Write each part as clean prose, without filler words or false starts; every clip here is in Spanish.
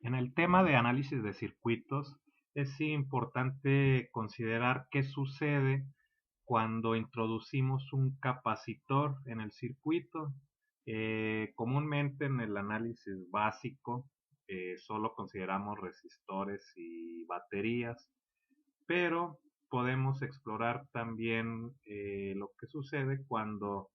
En el tema de análisis de circuitos, es importante considerar qué sucede cuando introducimos un capacitor en el circuito. Comúnmente en el análisis básico solo consideramos resistores y baterías, pero podemos explorar también lo que sucede cuando,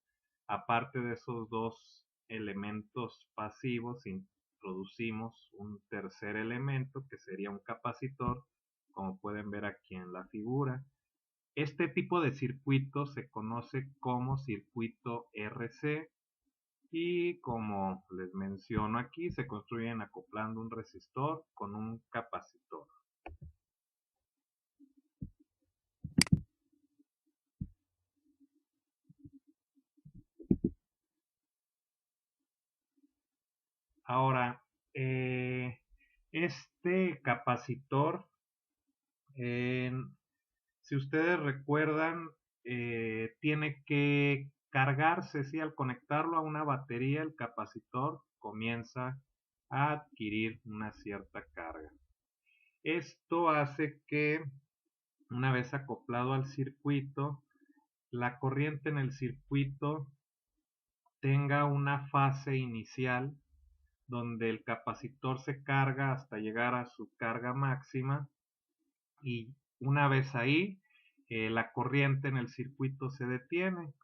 aparte de esos dos elementos pasivos, introducimos un tercer elemento que sería un capacitor, como pueden ver aquí en la figura. Este tipo de circuito se conoce como circuito RC y, como les menciono aquí, se construyen acoplando un resistor con un capacitor. Ahora, este capacitor, eh, si ustedes recuerdan, tiene que cargarse, ¿sí? Al conectarlo a una batería, el capacitor comienza a adquirir una cierta carga. Esto hace que, una vez acoplado al circuito, la corriente en el circuito tenga una fase inicial donde el capacitor se carga hasta llegar a su carga máxima, y una vez ahí la corriente en el circuito se detiene,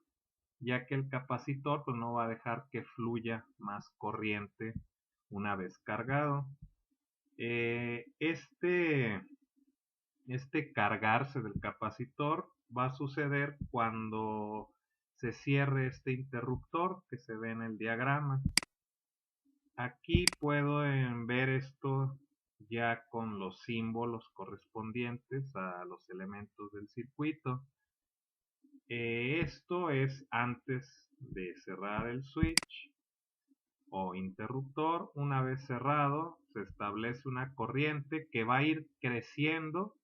ya que el capacitor pues no va a dejar que fluya más corriente una vez cargado. Este cargarse del capacitor va a suceder cuando se cierre este interruptor que se ve en el diagrama. Aquí pueden ver esto ya con los símbolos correspondientes a los elementos del circuito. Esto es antes de cerrar el switch o interruptor. Una vez cerrado, se establece una corriente que va a ir creciendo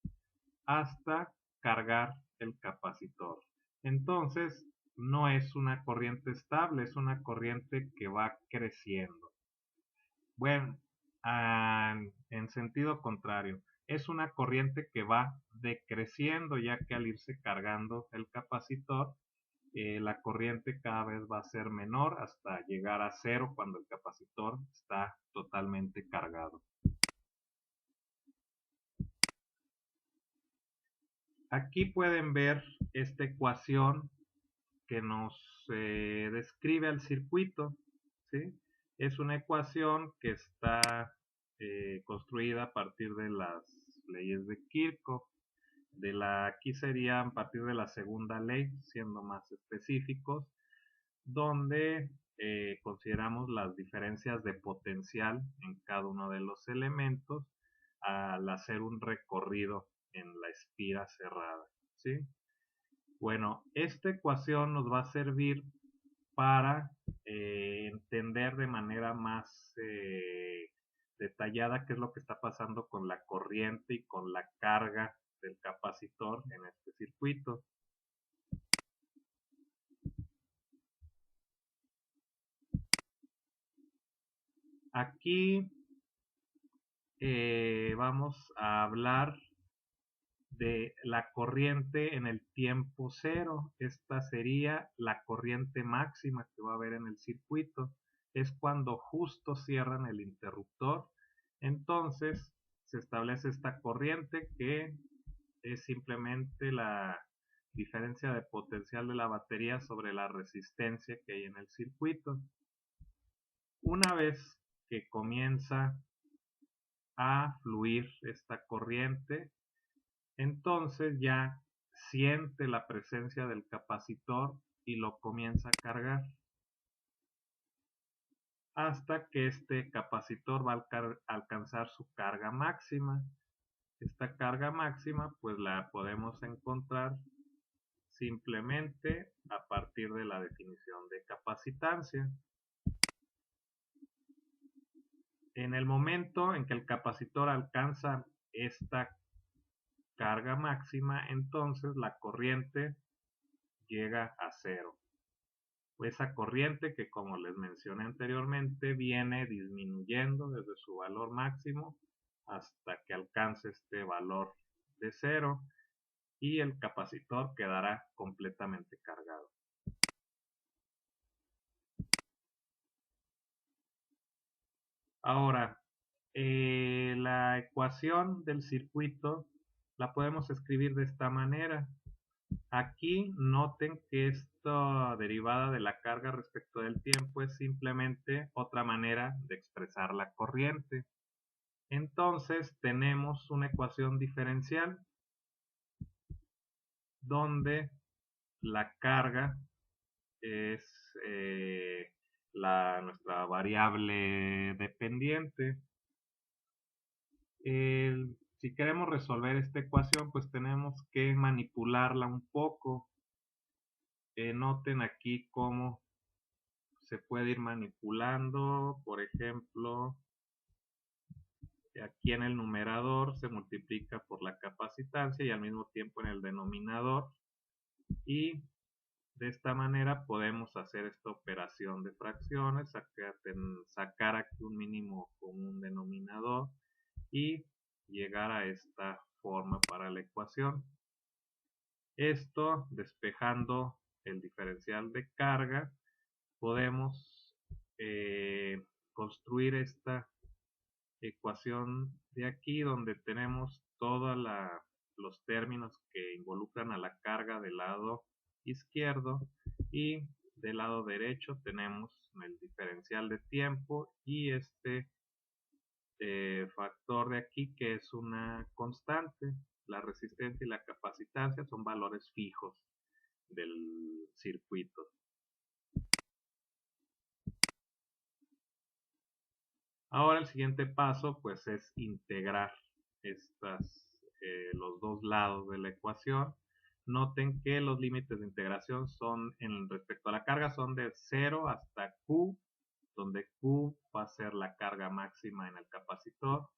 hasta cargar el capacitor. Entonces, no es una corriente estable, es una corriente que va creciendo. Bueno, en sentido contrario, es una corriente que va decreciendo, ya que al irse cargando el capacitor, la corriente cada vez va a ser menor hasta llegar a cero cuando el capacitor está totalmente cargado. Aquí pueden ver esta ecuación que nos describe el circuito, ¿sí? Es una ecuación que está construida a partir de las leyes de Kirchhoff. Aquí sería a partir de la segunda ley, siendo más específicos, donde consideramos las diferencias de potencial en cada uno de los elementos al hacer un recorrido en la espira cerrada, ¿sí? Bueno, esta ecuación nos va a servir para entender de manera más detallada qué es lo que está pasando con la corriente y con la carga del capacitor en este circuito. Aquí vamos a hablar de la corriente en el tiempo cero. Esta sería la corriente máxima que va a haber en el circuito. Es cuando justo cierran el interruptor. Entonces se establece esta corriente que es simplemente la diferencia de potencial de la batería sobre la resistencia que hay en el circuito. Una vez que comienza a fluir esta corriente, entonces ya siente la presencia del capacitor y lo comienza a cargar hasta que este capacitor va a alcanzar su carga máxima. Esta carga máxima pues la podemos encontrar simplemente a partir de la definición de capacitancia. En el momento en que el capacitor alcanza esta carga máxima, entonces la corriente llega a cero. esa corriente que, como les mencioné anteriormente, viene disminuyendo desde su valor máximo hasta que alcance este valor de 0 y el capacitor quedará completamente cargado. Ahora, la ecuación del circuito la podemos escribir de esta manera. Aquí noten que esta derivada de la carga respecto del tiempo es simplemente otra manera de expresar la corriente. Entonces tenemos una ecuación diferencial donde la carga es nuestra variable dependiente. Si queremos resolver esta ecuación, pues tenemos que manipularla un poco. Noten aquí cómo se puede ir manipulando. Por ejemplo, aquí en el numerador se multiplica por la capacitancia y al mismo tiempo en el denominador. Y de esta manera podemos hacer esta operación de fracciones, sacar aquí un mínimo común denominador y llegar a esta forma para la ecuación. Esto, despejando el diferencial de carga, podemos construir esta ecuación de aquí donde tenemos todos los términos que involucran a la carga del lado izquierdo y del lado derecho tenemos el diferencial de tiempo y este factor de aquí que es una constante. La resistencia y la capacitancia son valores fijos del circuito. Ahora el siguiente paso pues es integrar los dos lados de la ecuación. Noten que los límites de integración son respecto a la carga son de 0 hasta Q, donde Q va a ser la carga máxima en el capacitor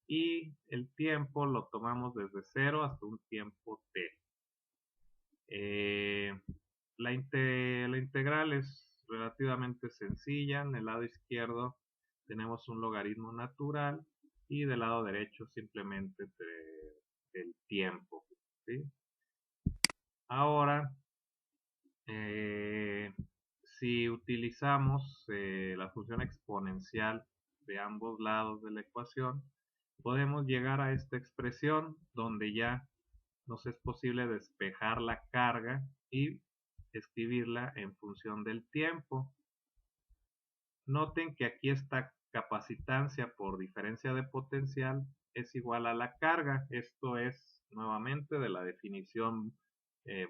y el tiempo lo tomamos desde 0 hasta un tiempo t. La integral es relativamente sencilla. En el lado izquierdo tenemos un logaritmo natural y del lado derecho simplemente el tiempo, ¿sí? Ahora, si utilizamos la función exponencial de ambos lados de la ecuación, podemos llegar a esta expresión donde ya nos es posible despejar la carga y escribirla en función del tiempo. Noten que aquí esta capacitancia por diferencia de potencial es igual a la carga. Esto es nuevamente de la definición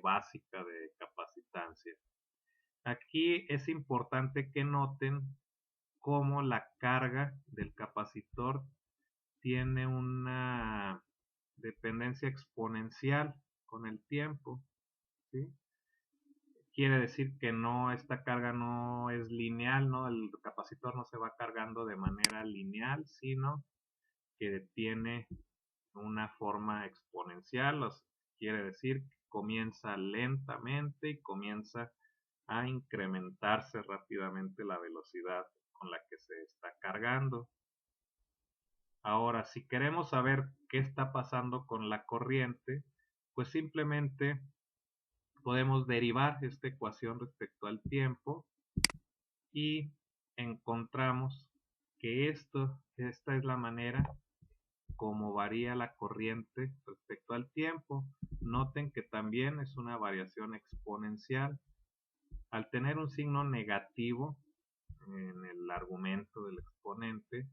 básica de capacitancia. Aquí es importante que noten cómo la carga del capacitor tiene una dependencia exponencial con el tiempo, ¿sí? Quiere decir que esta carga no es lineal, ¿no? El capacitor no se va cargando de manera lineal, sino que tiene una forma exponencial. Quiere decir que comienza lentamente y comienza a incrementarse rápidamente la velocidad con la que se está cargando. Ahora, si queremos saber qué está pasando con la corriente, pues simplemente podemos derivar esta ecuación respecto al tiempo y encontramos que esta es la manera como varía la corriente respecto al tiempo. Noten que también es una variación exponencial. Al tener un signo negativo en el argumento del exponente,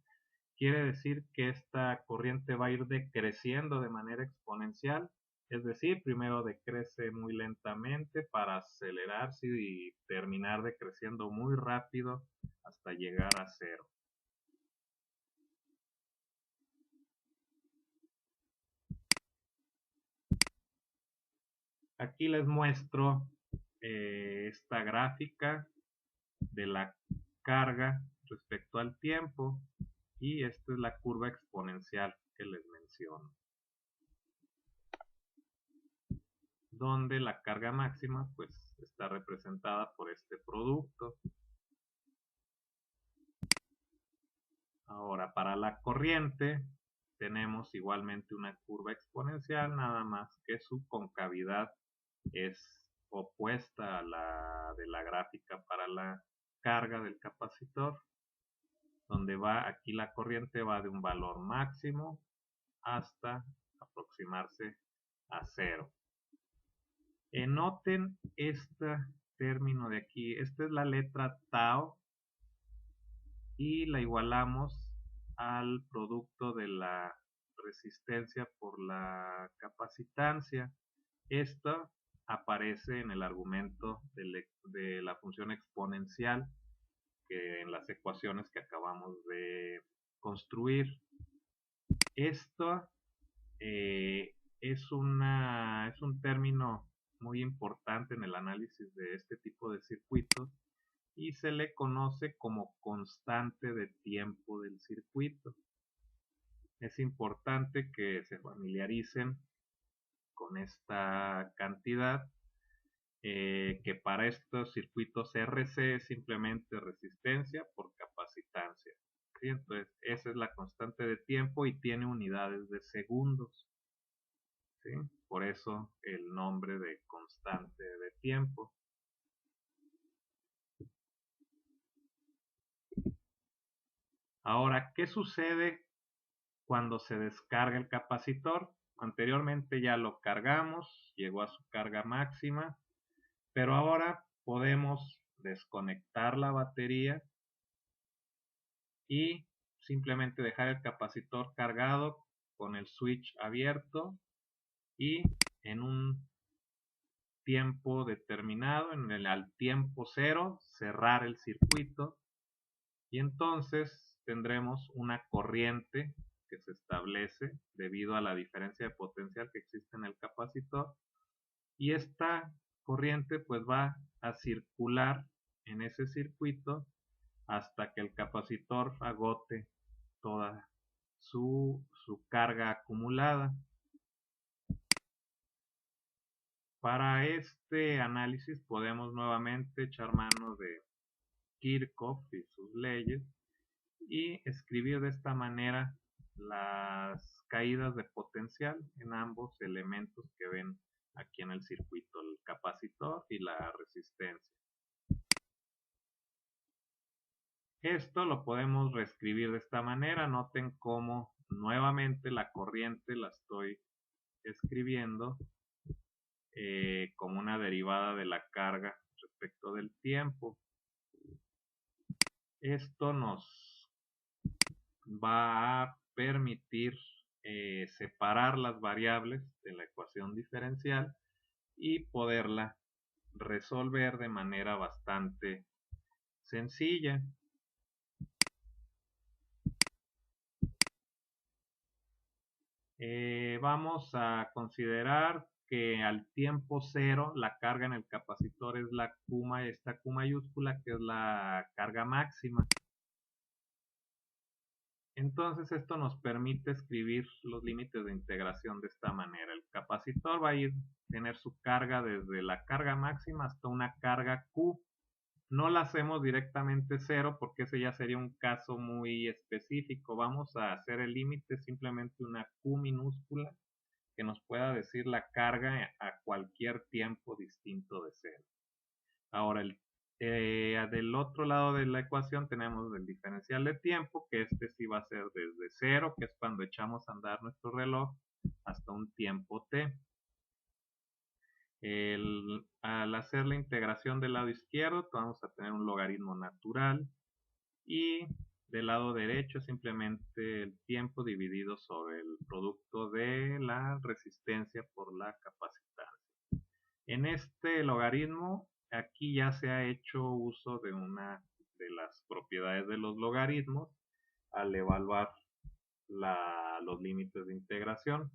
quiere decir que esta corriente va a ir decreciendo de manera exponencial, es decir, primero decrece muy lentamente para acelerarse y terminar decreciendo muy rápido hasta llegar a 0. Aquí les muestro esta gráfica de la carga respecto al tiempo y esta es la curva exponencial que les menciono, donde la carga máxima pues está representada por este producto. Ahora, para la corriente tenemos igualmente una curva exponencial, nada más que su concavidad es opuesta a la de la gráfica para la carga del capacitor, donde va aquí la corriente va de un valor máximo hasta aproximarse a 0. Noten este término de aquí, esta es la letra tau y la igualamos al producto de la resistencia por la capacitancia. Esto aparece en el argumento de la función exponencial que en las ecuaciones que acabamos de construir. Esto es un término muy importante en el análisis de este tipo de circuitos y se le conoce como constante de tiempo del circuito. Es importante que se familiaricen con esta cantidad, que para estos circuitos RC es simplemente resistencia por capacitancia. ¿Sí? Entonces, esa es la constante de tiempo y tiene unidades de segundos. ¿Sí? Por eso el nombre de constante de tiempo. Ahora, ¿qué sucede cuando se descarga el capacitor? Anteriormente ya lo cargamos, llegó a su carga máxima, pero ahora podemos desconectar la batería y simplemente dejar el capacitor cargado con el switch abierto y en un tiempo determinado, al tiempo 0, cerrar el circuito y entonces tendremos una corriente que se establece debido a la diferencia de potencial que existe en el capacitor y esta corriente pues va a circular en ese circuito hasta que el capacitor agote toda su carga acumulada. Para este análisis podemos nuevamente echar mano de Kirchhoff y sus leyes y escribir de esta manera las caídas de potencial en ambos elementos que ven aquí en el circuito, el capacitor y la resistencia. Esto lo podemos reescribir de esta manera. Noten cómo nuevamente la corriente la estoy escribiendo como una derivada de la carga respecto del tiempo. Esto nos va a permitir separar las variables de la ecuación diferencial y poderla resolver de manera bastante sencilla. Vamos a considerar que al tiempo 0 la carga en el capacitor es la esta Q mayúscula, que es la carga máxima. Entonces esto nos permite escribir los límites de integración de esta manera. El capacitor va a tener su carga desde la carga máxima hasta una carga Q. No la hacemos directamente 0 porque ese ya sería un caso muy específico. Vamos a hacer el límite simplemente una Q minúscula que nos pueda decir la carga a cualquier tiempo distinto de 0. Ahora, del otro lado de la ecuación tenemos el diferencial de tiempo, que este sí va a ser desde 0, que es cuando echamos a andar nuestro reloj, hasta un tiempo t. Al hacer la integración del lado izquierdo, vamos a tener un logaritmo natural y del lado derecho simplemente el tiempo dividido sobre el producto de la resistencia por la capacitancia. En este logaritmo, aquí ya se ha hecho uso de una de las propiedades de los logaritmos al evaluar los límites de integración.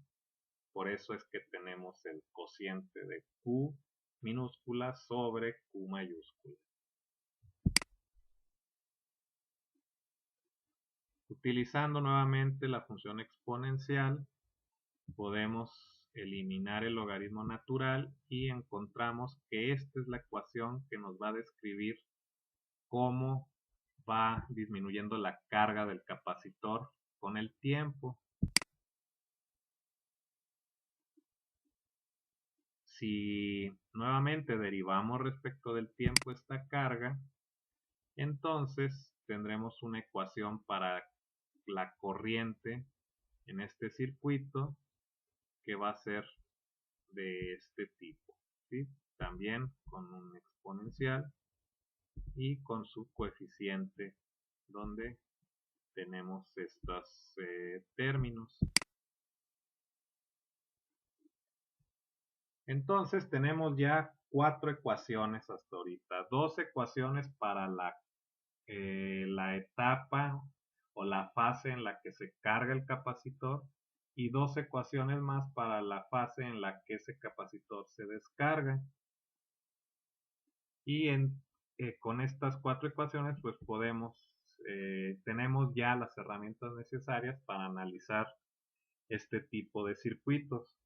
Por eso es que tenemos el cociente de Q minúscula sobre Q mayúscula. Utilizando nuevamente la función exponencial, podemos eliminar el logaritmo natural y encontramos que esta es la ecuación que nos va a describir cómo va disminuyendo la carga del capacitor con el tiempo. Si nuevamente derivamos respecto del tiempo esta carga, entonces tendremos una ecuación para la corriente en este circuito que va a ser de este tipo, ¿sí? También con un exponencial y con su coeficiente donde tenemos estos términos. Entonces tenemos ya 4 ecuaciones hasta ahorita, 2 ecuaciones para la etapa o la fase en la que se carga el capacitor y 2 ecuaciones más para la fase en la que ese capacitor se descarga. Y con estas 4 ecuaciones pues tenemos ya las herramientas necesarias para analizar este tipo de circuitos.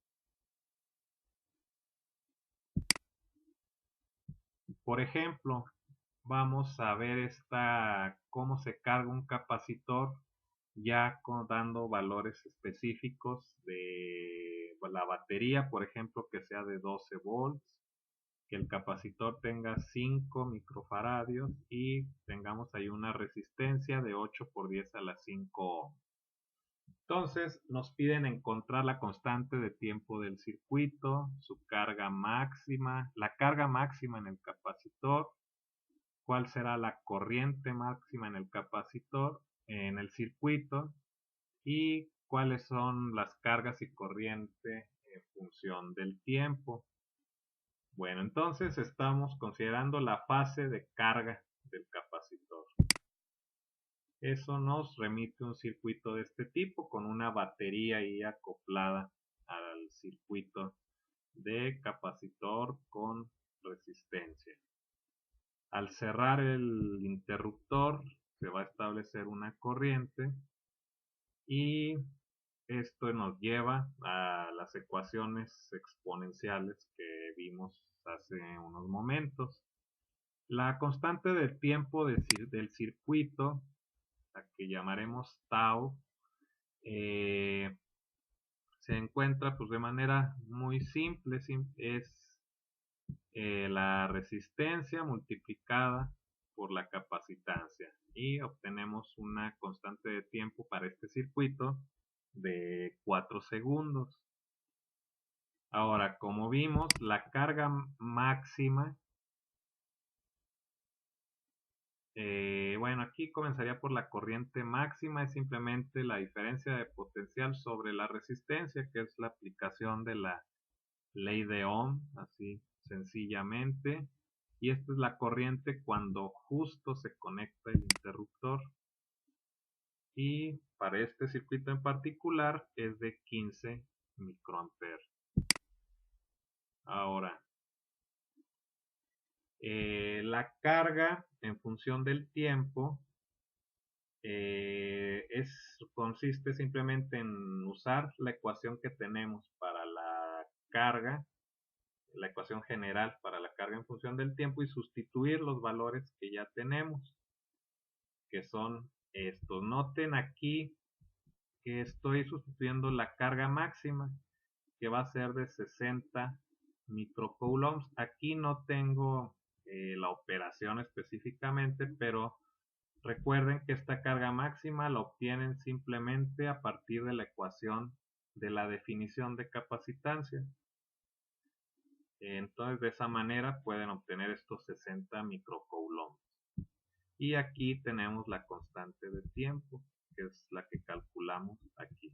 Por ejemplo, vamos a ver cómo se carga un capacitor ya dando valores específicos de la batería, por ejemplo, que sea de 12 volts, que el capacitor tenga 5 microfaradios y tengamos ahí una resistencia de 8 por 10 a la 5 ohm. Entonces nos piden encontrar la constante de tiempo del circuito, su carga máxima, la carga máxima en el capacitor, cuál será la corriente máxima en el capacitor, en el circuito, y cuáles son las cargas y corriente en función del tiempo. Bueno, entonces estamos considerando la fase de carga del capacitor. Eso nos remite un circuito de este tipo con una batería ahí acoplada al circuito de capacitor con resistencia. Al cerrar el interruptor se va a establecer una corriente y esto nos lleva a las ecuaciones exponenciales que vimos hace unos momentos. La constante del tiempo del circuito, la que llamaremos tau, se encuentra pues de manera muy simple, es la resistencia multiplicada por la capacitancia y obtenemos una constante de tiempo para este circuito de 4 segundos. Ahora, como vimos, la carga máxima, bueno, aquí comenzaría por la corriente máxima, es simplemente la diferencia de potencial sobre la resistencia, que es la aplicación de la ley de Ohm, así sencillamente. Y esta es la corriente cuando justo se conecta el interruptor. Y para este circuito en particular es de 15 microamperes. Ahora, la carga en función del tiempo consiste simplemente en usar la ecuación que tenemos para la carga, la ecuación general para la carga en función del tiempo y sustituir los valores que ya tenemos, que son estos. Noten aquí que estoy sustituyendo la carga máxima, que va a ser de 60 microcoulombs. Aquí no tengo la operación específicamente, pero recuerden que esta carga máxima la obtienen simplemente a partir de la ecuación de la definición de capacitancia. Entonces de esa manera pueden obtener estos 60 microcoulombs. Y aquí tenemos la constante de tiempo, que es la que calculamos aquí.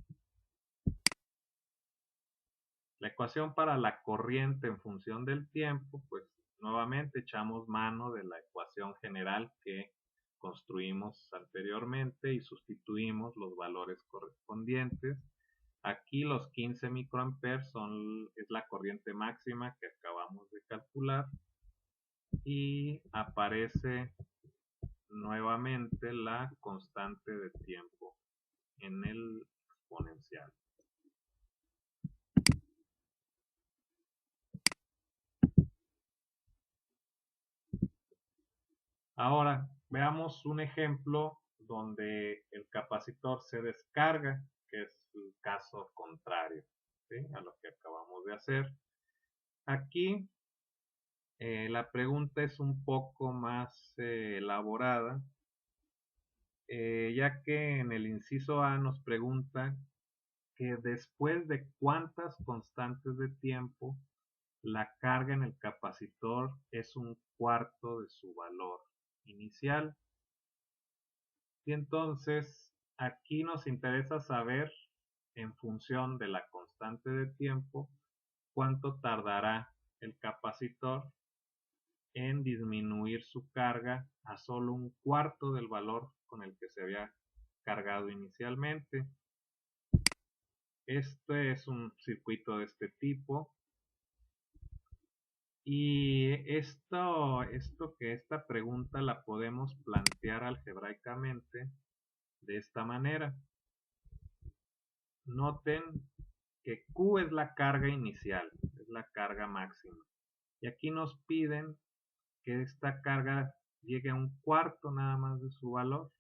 La ecuación para la corriente en función del tiempo, pues nuevamente echamos mano de la ecuación general que construimos anteriormente y sustituimos los valores correspondientes. Aquí los 15 microamperes es la corriente máxima que acabamos de calcular y aparece nuevamente la constante de tiempo en el exponencial. Ahora veamos un ejemplo donde el capacitor se descarga, que es el caso contrario, ¿sí?, a lo que acabamos de hacer. Aquí la pregunta es un poco más elaborada, ya que en el inciso A nos pregunta que después de cuántas constantes de tiempo la carga en el capacitor es un cuarto de su valor inicial. Y entonces aquí nos interesa saber, en función de la constante de tiempo, cuánto tardará el capacitor en disminuir su carga a solo un cuarto del valor con el que se había cargado inicialmente. Este es un circuito de este tipo. Y esta pregunta la podemos plantear algebraicamente de esta manera. Noten que Q es la carga inicial, es la carga máxima. Y aquí nos piden que esta carga llegue a un cuarto nada más de su valor.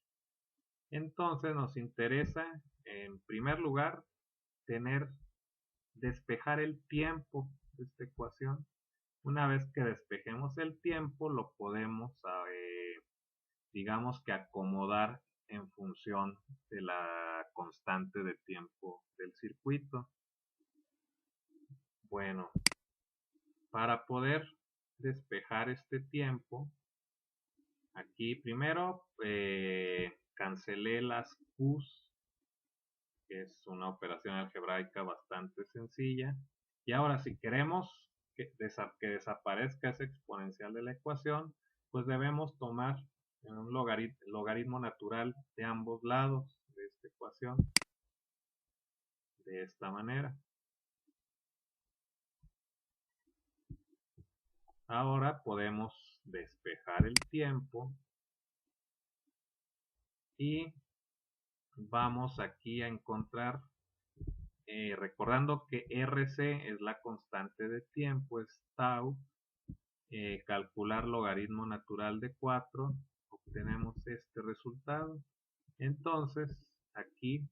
Entonces nos interesa, en primer lugar, despejar el tiempo de esta ecuación. Una vez que despejemos el tiempo, lo podemos, digamos que acomodar en función de la constante de tiempo del circuito. Bueno, para poder despejar este tiempo, aquí primero cancelé las Q's, que es una operación algebraica bastante sencilla. Y ahora, si queremos que desaparezca ese exponencial de la ecuación, pues debemos tomar un logaritmo natural de ambos lados de esta ecuación, de esta manera. Ahora podemos despejar el tiempo y vamos aquí a encontrar, recordando que RC es la constante de tiempo, es tau, calcular logaritmo natural de 4, obtenemos este resultado. Entonces aquí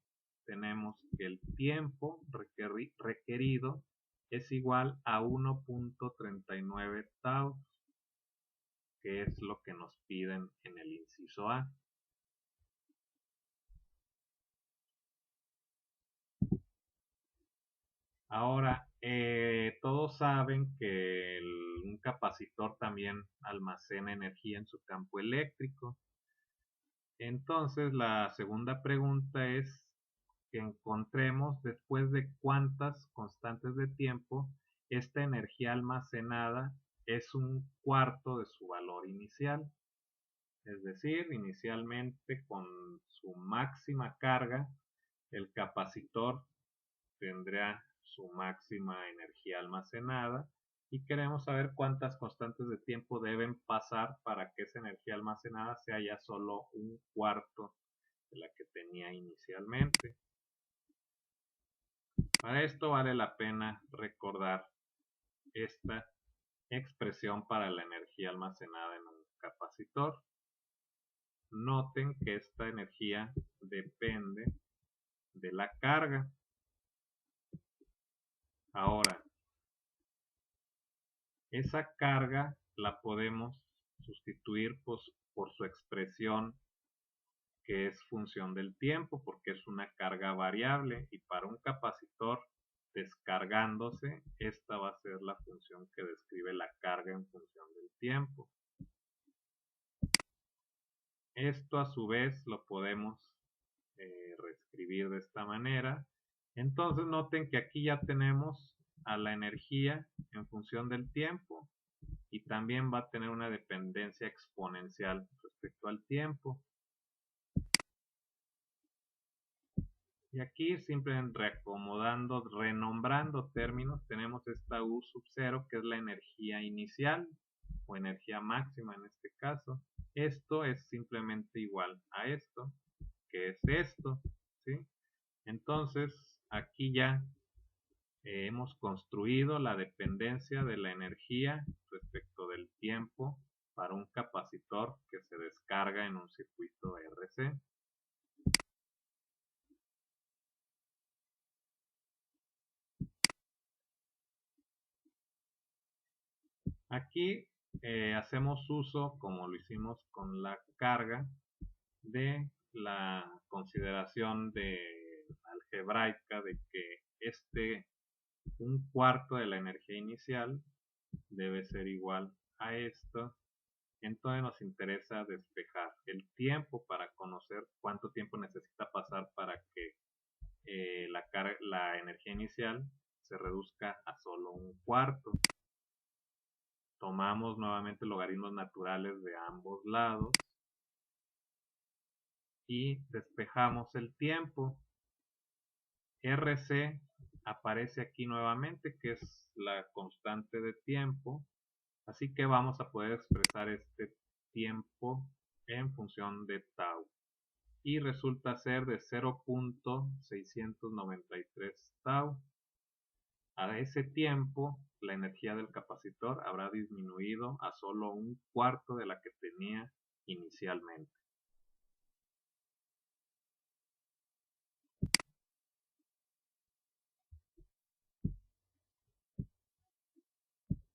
tenemos que el tiempo requerido es igual a 1.39 tau, que es lo que nos piden en el inciso A. Ahora, todos saben que un capacitor también almacena energía en su campo eléctrico. Entonces, la segunda pregunta es que encontremos después de cuántas constantes de tiempo esta energía almacenada es un cuarto de su valor inicial. Es decir, inicialmente con su máxima carga, el capacitor tendrá su máxima energía almacenada y queremos saber cuántas constantes de tiempo deben pasar para que esa energía almacenada sea ya solo un cuarto de la que tenía inicialmente. Para esto vale la pena recordar esta expresión para la energía almacenada en un capacitor. Noten que esta energía depende de la carga. Ahora, esa carga la podemos sustituir por su expresión, que es función del tiempo, porque es una carga variable, y para un capacitor descargándose, esta va a ser la función que describe la carga en función del tiempo. Esto a su vez lo podemos reescribir de esta manera. Entonces noten que aquí ya tenemos a la energía en función del tiempo y también va a tener una dependencia exponencial respecto al tiempo. Y aquí simplemente reacomodando, renombrando términos, tenemos esta U sub 0, que es la energía inicial o energía máxima en este caso. Esto es simplemente igual a esto, que es esto, ¿sí? Entonces aquí ya hemos construido la dependencia de la energía respecto del tiempo para un capacitor que se descarga en un circuito RC. Aquí hacemos uso, como lo hicimos con la carga, de la consideración algebraica de que un cuarto de la energía inicial debe ser igual a esto. Entonces nos interesa despejar el tiempo para conocer cuánto tiempo necesita pasar para que la energía inicial se reduzca a solo un cuarto. Tomamos nuevamente logaritmos naturales de ambos lados y despejamos el tiempo. RC aparece aquí nuevamente, que es la constante de tiempo, así que vamos a poder expresar este tiempo en función de tau y resulta ser de 0.693 tau. A ese tiempo la energía del capacitor habrá disminuido a solo un cuarto de la que tenía inicialmente.